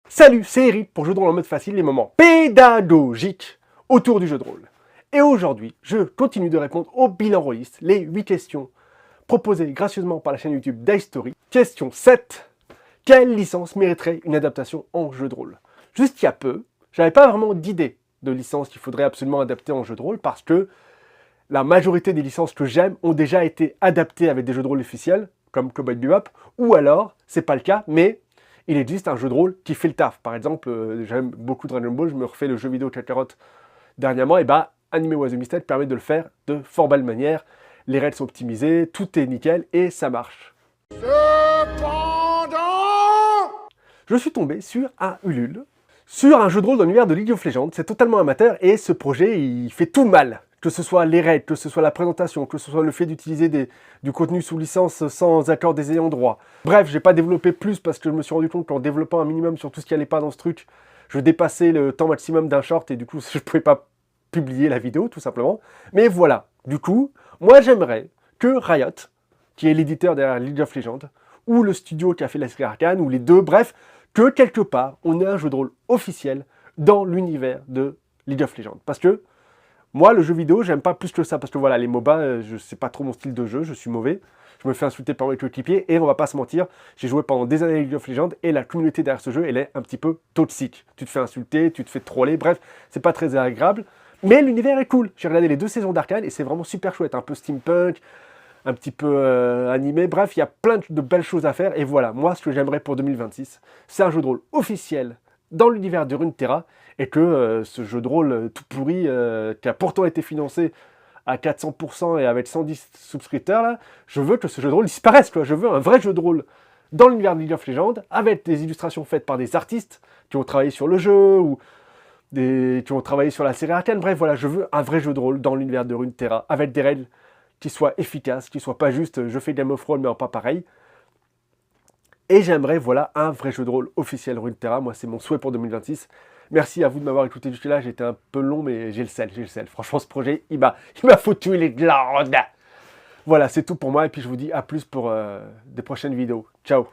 Salut, c'est Eric pour Jeux de rôle en mode facile, les moments pédagogiques autour du jeu de rôle. Et aujourd'hui, je continue de répondre au bilan rôliste, les 8 questions proposées gracieusement par la chaîne YouTube d'History. Question 7. Quelle licence mériterait une adaptation en jeu de rôle? Juste il y a peu, j'avais pas vraiment d'idée de licence qu'il faudrait absolument adapter en jeu de rôle parce que la majorité des licences que j'aime ont déjà été adaptées avec des jeux de rôle officiels, comme Cowboy Bebop, ou alors, c'est pas le cas, mais il existe un jeu de rôle qui fait le taf. Par exemple, j'aime beaucoup Dragon Ball, je me refais le jeu vidéo Kakarot dernièrement, et bah, Anime Was a Mistake permet de le faire de fort belle manière. Les règles sont optimisées, tout est nickel, et ça marche. Cependant, je suis tombé sur un Ulule, sur un jeu de rôle dans l'univers de League of Legends. C'est totalement amateur, et ce projet, il fait tout mal. Que ce soit les règles, que ce soit la présentation, que ce soit le fait d'utiliser du contenu sous licence sans accord des ayants droit. Bref, j'ai pas développé plus parce que je me suis rendu compte qu'en développant un minimum sur tout ce qui allait pas dans ce truc, je dépassais le temps maximum d'un short et du coup je pouvais pas publier la vidéo tout simplement. Mais voilà, du coup, moi j'aimerais que Riot, qui est l'éditeur derrière League of Legends, ou le studio qui a fait la série Arcane, ou les deux, bref, que quelque part on ait un jeu de rôle officiel dans l'univers de League of Legends. Parce que moi, le jeu vidéo, j'aime pas plus que ça, parce que voilà, les MOBA, c'est pas trop mon style de jeu, je suis mauvais. Je me fais insulter par mes coéquipiers, et on va pas se mentir, j'ai joué pendant des années à League of Legends, et la communauté derrière ce jeu, elle est un petit peu toxique. Tu te fais insulter, tu te fais troller, bref, c'est pas très agréable. Mais l'univers est cool. J'ai regardé les 2 saisons d'Arcane, et c'est vraiment super chouette, un peu steampunk, un petit peu animé, bref, il y a plein de belles choses à faire, et voilà, moi, ce que j'aimerais pour 2026, c'est un jeu de rôle officiel dans l'univers de Runeterra, et que ce jeu de rôle tout pourri, qui a pourtant été financé à 400% et avec 110 souscripteurs, là, je veux que ce jeu de rôle disparaisse, quoi. Je veux un vrai jeu de rôle dans l'univers de League of Legends, avec des illustrations faites par des artistes qui ont travaillé sur le jeu, ou qui ont travaillé sur la série Arcane. Bref, voilà, je veux un vrai jeu de rôle dans l'univers de Runeterra, avec des règles qui soient efficaces, qui soient pas juste je fais Game of Thrones mais en pas pareil. Et j'aimerais, voilà, un vrai jeu de rôle officiel Runeterra. Moi, c'est mon souhait pour 2026. Merci à vous de m'avoir écouté jusque-là. J'ai été un peu long, mais j'ai le sel, j'ai le sel. Franchement, ce projet, il m'a foutu les glandes. Voilà, c'est tout pour moi. Et puis, je vous dis à plus pour des prochaines vidéos. Ciao.